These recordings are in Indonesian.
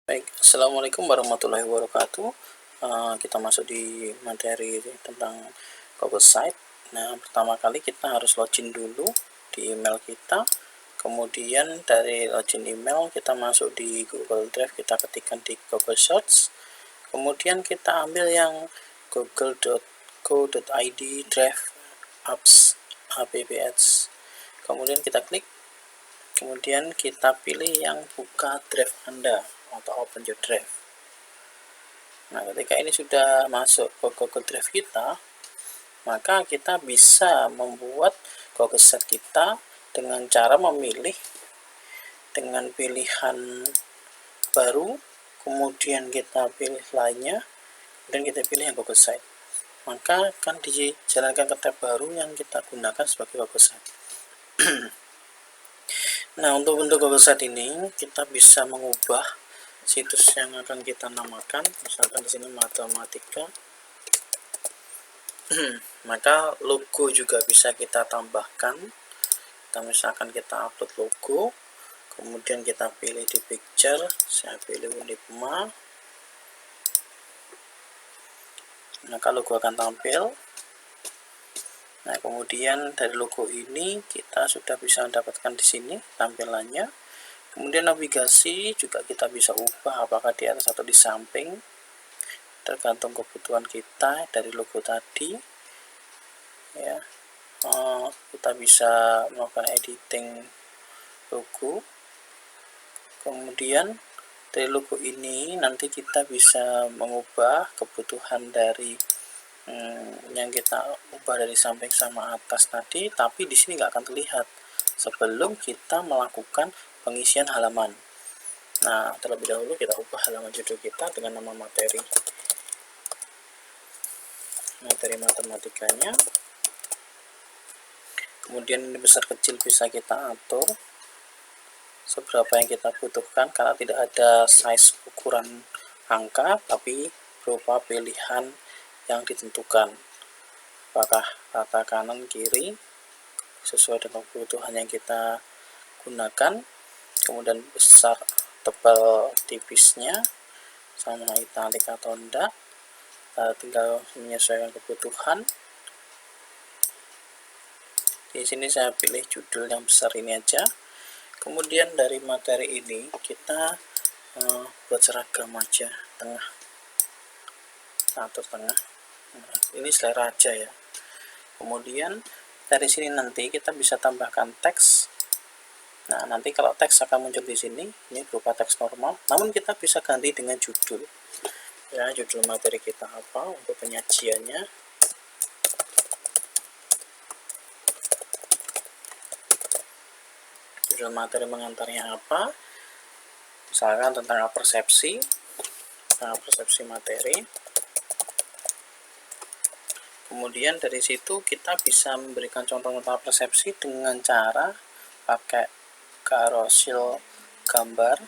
Baik, assalamualaikum warahmatullahi wabarakatuh. Kita masuk di materi tentang Google Site. Nah, pertama kali kita harus login dulu di email kita. Kemudian dari login email kita masuk di Google Drive, kita ketikkan di Google Search. Kemudian kita ambil yang google.co.id drive apps apps. Kemudian kita klik. Kemudian kita pilih yang buka drive Anda atau open your drive. Nah, ketika ini sudah masuk ke Google Drive kita, maka kita bisa membuat Google Sheet kita dengan cara memilih dengan pilihan baru, kemudian kita pilih lainnya, dan kita pilih yang Google Sheet. Maka akan dijalankan ke tab baru yang kita gunakan sebagai Google Sheet. Nah, untuk bentuk Google Sheet ini kita bisa mengubah situs yang akan kita namakan, misalkan di sini matematika. Maka logo juga bisa kita tambahkan. Misalkan kita upload logo, kemudian kita pilih di picture, saya pilih Unipma. Maka logo akan tampil. Nah, kemudian dari logo ini kita sudah bisa mendapatkan di sini tampilannya. Kemudian navigasi juga kita bisa ubah apakah di atas atau di samping, tergantung kebutuhan kita dari logo tadi. Ya, kita bisa melakukan editing logo. Kemudian dari logo ini nanti kita bisa mengubah kebutuhan dari yang kita ubah dari samping sama atas tadi, tapi di sini nggak akan terlihat sebelum kita melakukan pengisian halaman. Nah, terlebih dahulu kita ubah halaman judul kita dengan nama materi matematikanya. Kemudian ini besar kecil bisa kita atur seberapa yang kita butuhkan, karena tidak ada size ukuran angka, tapi berupa pilihan yang ditentukan, apakah rata kanan kiri sesuai dengan kebutuhan yang kita gunakan. Kemudian besar tebal tipisnya sama italik atau enggak, tinggal menyesuaikan kebutuhan. Di sini saya pilih judul yang besar ini aja. Kemudian dari materi ini kita buat seragam aja, tengah, atur tengah. Nah, ini selera aja ya. Kemudian dari sini nanti kita bisa tambahkan teks. Nah, nanti kalau teks akan muncul di sini, ini berupa teks normal. Namun kita bisa ganti dengan judul. Ya, judul materi kita apa untuk penyajiannya. Judul materi mengantarnya apa? Misalkan tentang persepsi materi. Kemudian dari situ kita bisa memberikan contoh persepsi dengan cara pakai carousel gambar.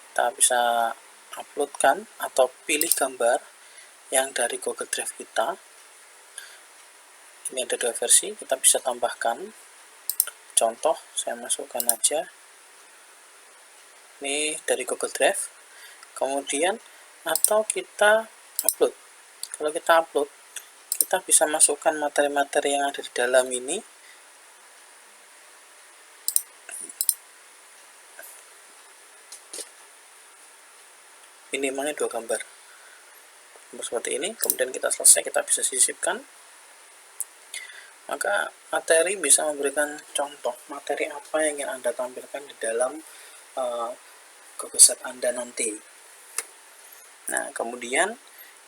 Kita bisa uploadkan atau pilih gambar yang dari Google Drive kita. Ini ada dua versi, kita bisa tambahkan contoh, saya masukkan aja. Ini dari Google Drive. Kemudian atau kita upload. Kalau kita upload, kita bisa masukkan materi-materi yang ada di dalam ini. Minimalnya 2 gambar seperti ini. Kemudian kita selesai, kita bisa sisipkan. Maka materi bisa memberikan contoh materi apa yang ingin Anda tampilkan di dalam Google Sheet Anda nanti. Nah, kemudian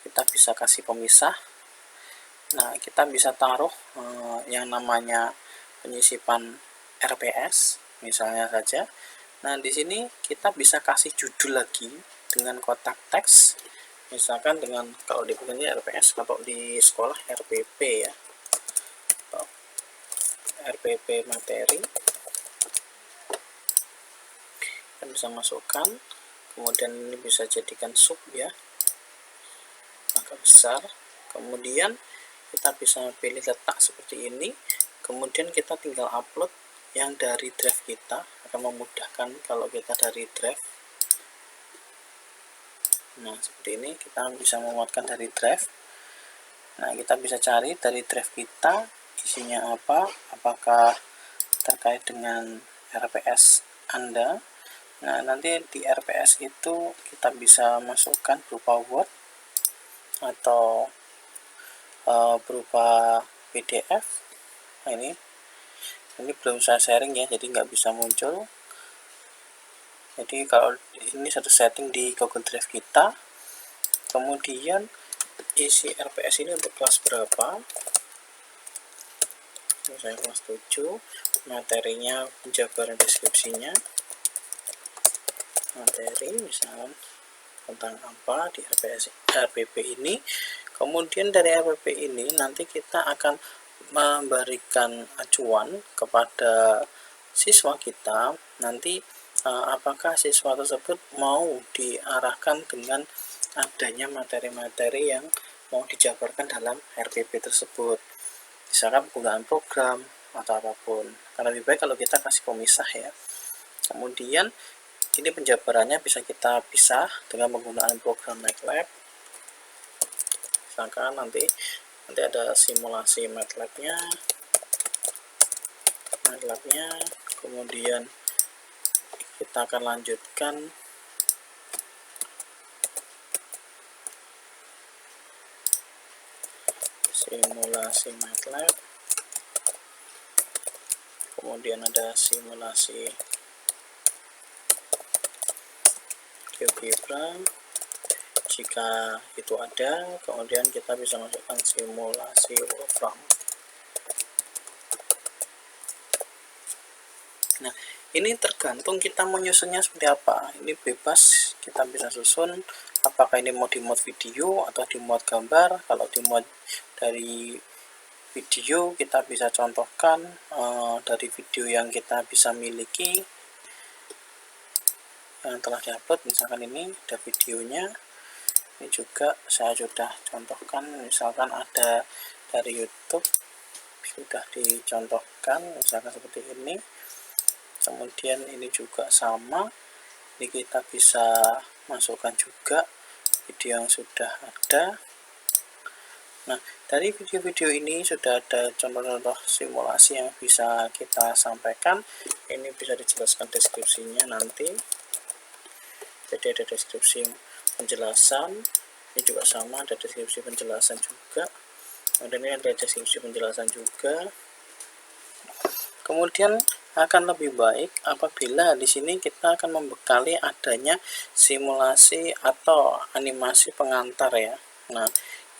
kita bisa kasih pemisah. Nah, kita bisa taruh yang namanya penyisipan RPS misalnya saja. Nah, di sini kita bisa kasih judul lagi dengan kotak teks, misalkan dengan, kalau di buku ini RPS, atau di sekolah RPP ya, atau RPP materi. Kita bisa masukkan, kemudian ini bisa jadikan sub ya, maka besar. Kemudian kita bisa pilih letak seperti ini. Kemudian kita tinggal upload yang dari drive kita, akan memudahkan kalau kita dari drive. Nah, seperti ini kita bisa memuatkan dari drive. Nah, kita bisa cari dari drive kita isinya apa, apakah terkait dengan RPS Anda. Nah, nanti di RPS itu kita bisa masukkan berupa Word atau berupa PDF. Nah, ini belum saya sharing ya, jadi nggak bisa muncul. Jadi kalau ini satu setting di Google Drive kita. Kemudian isi RPS ini untuk kelas berapa, misalnya kelas 7, materinya penjabaran deskripsinya, materi misalnya tentang apa di RPP ini. Kemudian dari RPP ini nanti kita akan memberikan acuan kepada siswa kita nanti apakah siswa tersebut mau diarahkan dengan adanya materi-materi yang mau dijabarkan dalam RPP tersebut, misalkan penggunaan program atau apapun. Karena lebih baik kalau kita kasih pemisah ya. Kemudian ini penjabarannya bisa kita pisah dengan penggunaan program MATLAB. Misalkan nanti ada simulasi MATLAB-nya, kemudian kita akan lanjutkan simulasi MATLAB, kemudian ada simulasi GeoGebra jika itu ada, kemudian kita bisa masukkan simulasi Wolfram. Nah, ini tergantung kita menyusunnya seperti apa. Ini bebas, kita bisa susun apakah ini mau di mode video atau di mode gambar. Kalau di mode dari video kita bisa contohkan dari video yang kita bisa miliki yang telah diupload, misalkan ini ada videonya. Ini juga saya sudah contohkan, misalkan ada dari YouTube sudah dicontohkan misalkan seperti ini. Kemudian ini juga sama, ini kita bisa masukkan juga video yang sudah ada. Nah, dari video-video ini sudah ada contoh-contoh simulasi yang bisa kita sampaikan. Ini bisa dijelaskan deskripsinya nanti. Jadi ada deskripsi penjelasan, ini juga sama, ada deskripsi penjelasan juga. Kemudian ini ada deskripsi penjelasan juga. Kemudian akan lebih baik apabila di sini kita akan membekali adanya simulasi atau animasi pengantar ya. Nah,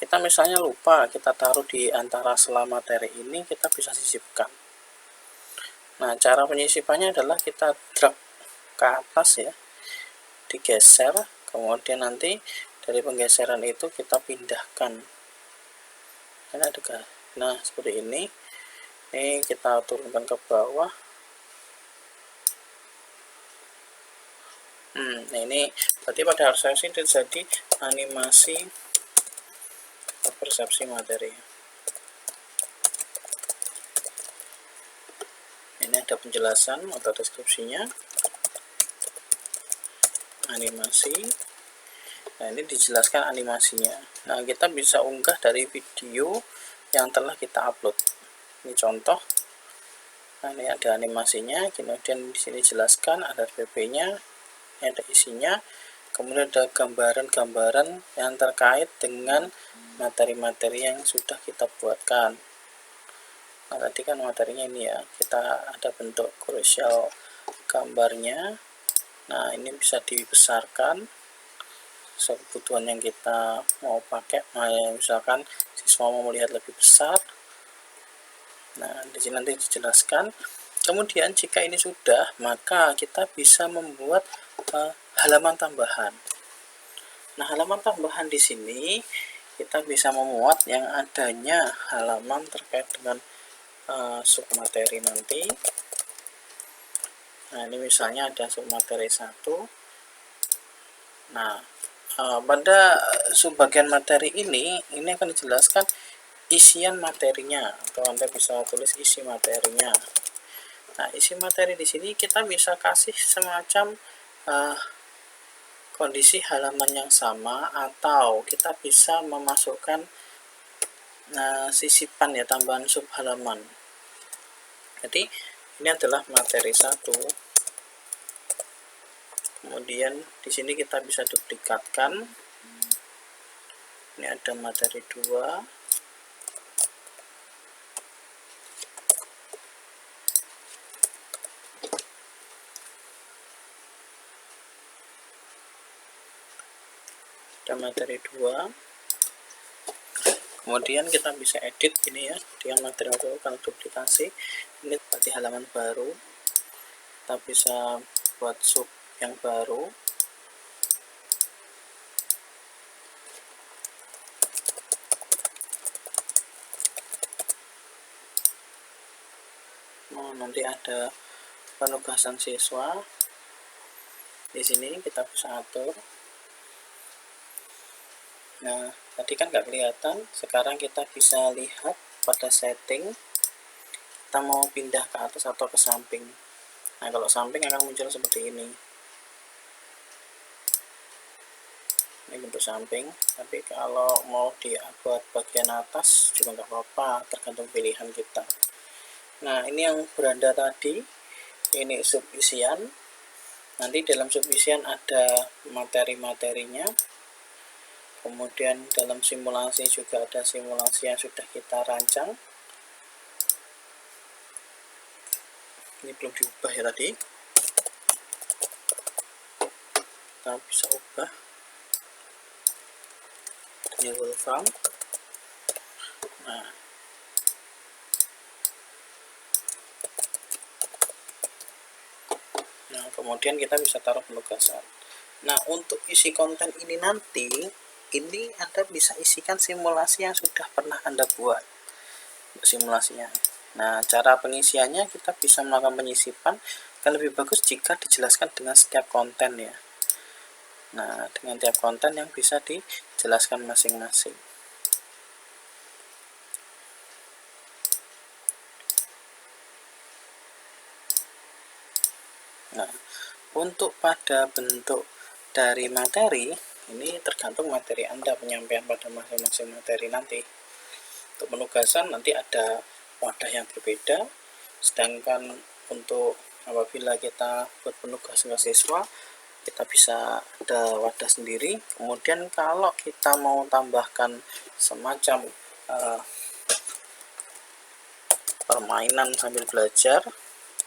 kita misalnya lupa kita taruh di antara sela materi ini, kita bisa sisipkan. Nah, cara penyisipannya adalah kita drag ke atas ya, digeser, kemudian nanti dari penggeseran itu kita pindahkan. Nah, seperti ini kita turunkan ke bawah. Nah, ini berarti pada sesi terjadi animasi persepsi materi. Ini ada penjelasan atau deskripsinya, animasi. Nah, ini dijelaskan animasinya. Nah, kita bisa unggah dari video yang telah kita upload. Ini contoh. Nah, ini ada animasinya, kemudian di sini jelaskan ada PP-nya, ada isinya, kemudian ada gambaran-gambaran yang terkait dengan materi-materi yang sudah kita buatkan. Nah, tadi kan materinya ini ya, kita ada bentuk krusial gambarnya. Nah, ini bisa dibesarkan kebutuhan yang kita mau pakai. Misalkan siswa mau melihat lebih besar. Nah, di sini nanti dijelaskan. Kemudian jika ini sudah, maka kita bisa membuat halaman tambahan. Nah, halaman tambahan di sini kita bisa memuat yang adanya halaman terkait dengan submateri nanti. Nah, ini misalnya ada submateri 1. Nah, pada subbagian materi ini akan dijelaskan isian materinya, atau Anda bisa tulis isi materinya. Nah, isi materi di sini kita bisa kasih semacam kondisi halaman yang sama, atau kita bisa memasukkan sisipan ya, tambahan sub halaman. Jadi ini adalah materi 1. Kemudian di sini kita bisa duplikatkan. Ini ada materi 2. Ada materi 2. Kemudian kita bisa edit ini ya, dia materi baru. Kalau duplikasi ini berarti halaman baru, kita bisa buat sub yang baru. Nanti ada penugasan siswa. Di sini kita bisa atur. Nah, tadi kan nggak kelihatan, sekarang kita bisa lihat pada setting, kita mau pindah ke atas atau ke samping. Nah, kalau samping akan muncul seperti ini. Ini bentuk samping, tapi kalau mau dibuat bagian atas juga nggak apa-apa, tergantung pilihan kita. Nah, ini yang beranda tadi, ini sub isian. Nanti dalam sub isian ada materi-materinya. Kemudian dalam simulasi juga ada simulasi yang sudah kita rancang. Ini belum diubah ya tadi. Kita bisa ubah. Ini Wolfram. Nah, kemudian kita bisa taruh penugasan. Nah, untuk isi konten ini nanti, ini Anda bisa isikan simulasi yang sudah pernah Anda buat. Simulasinya. Nah, cara pengisiannya kita bisa melakukan penyisipan. Kan lebih bagus jika dijelaskan dengan setiap konten ya. Nah, dengan tiap konten yang bisa dijelaskan masing-masing. Nah, untuk pada bentuk dari materi, ini tergantung materi Anda, penyampaian pada masing-masing materi nanti. Untuk penugasan nanti ada wadah yang berbeda, sedangkan untuk apabila kita buat penugasan ke siswa, kita bisa ada wadah sendiri. Kemudian kalau kita mau tambahkan semacam permainan sambil belajar,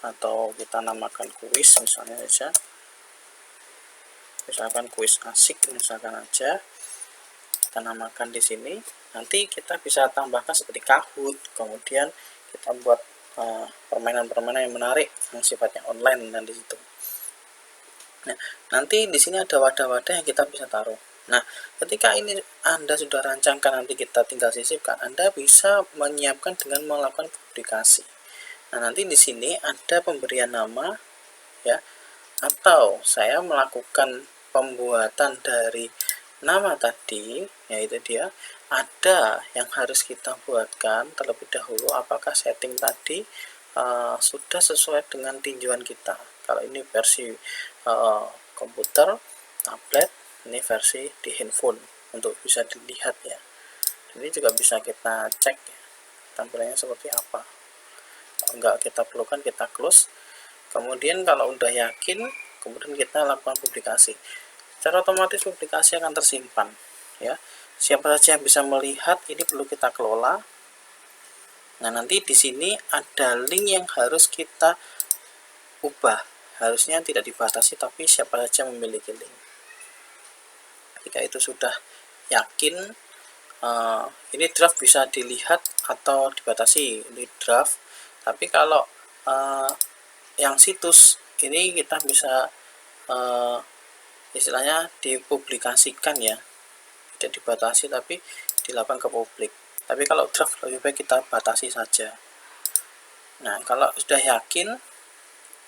atau kita namakan kuis misalnya saja, misalkan kuis asik misalkan aja, kita namakan di sini. Nanti kita bisa tambahkan seperti Kahoot, kemudian kita buat permainan-permainan yang menarik yang sifatnya online dan di situ. Nah, nanti di sini ada wadah-wadah yang kita bisa taruh. Nah, ketika ini Anda sudah rancangkan, nanti kita tinggal sisipkan. Anda bisa menyiapkan dengan melakukan publikasi. Nah, nanti di sini ada pemberian nama ya, atau saya melakukan pembuatan dari nama tadi, yaitu dia ada yang harus kita buatkan terlebih dahulu, apakah setting tadi sudah sesuai dengan tinjauan kita. Kalau ini versi komputer, tablet, ini versi di handphone untuk bisa dilihat ya. Ini juga bisa kita cek ya, tampilannya seperti apa. Kalau enggak kita perlukan, kita close. Kemudian kalau udah yakin, kemudian kita lakukan publikasi. Secara otomatis publikasi akan tersimpan ya. Siapa saja yang bisa melihat, ini perlu kita kelola. Nah, nanti di sini ada link yang harus kita ubah. Harusnya tidak dibatasi, tapi siapa saja memiliki link. Jika itu sudah yakin, ini draft bisa dilihat atau dibatasi, ini draft. Tapi kalau yang situs ini kita bisa istilahnya dipublikasikan ya, tidak dibatasi tapi dilakukan ke publik. Tapi kalau draft lebih baik kita batasi saja. Nah, kalau sudah yakin,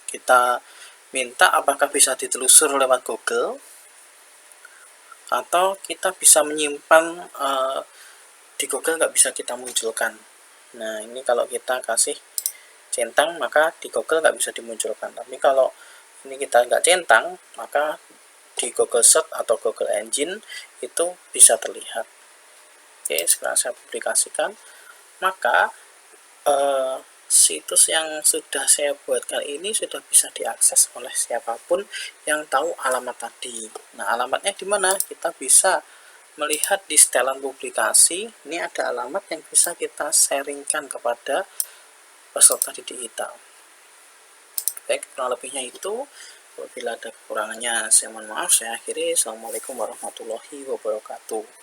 kita minta apakah bisa ditelusur lewat Google, atau kita bisa menyimpan di Google nggak bisa kita munculkan. Nah, ini kalau kita kasih centang, maka di Google nggak bisa dimunculkan. Tapi kalau ini kita nggak centang, maka di Google Search atau Google Engine itu bisa terlihat. Oke, sekarang saya publikasikan. Maka situs yang sudah saya buat kali ini sudah bisa diakses oleh siapapun yang tahu alamat tadi. Nah, alamatnya di mana? Kita bisa melihat di setelan publikasi. Ini ada alamat yang bisa kita sharingkan kepada peserta didik kita. Baik, kurang lebihnya itu. Apabila ada kekurangannya, saya mohon maaf. Saya akhiri. Assalamualaikum warahmatullahi wabarakatuh.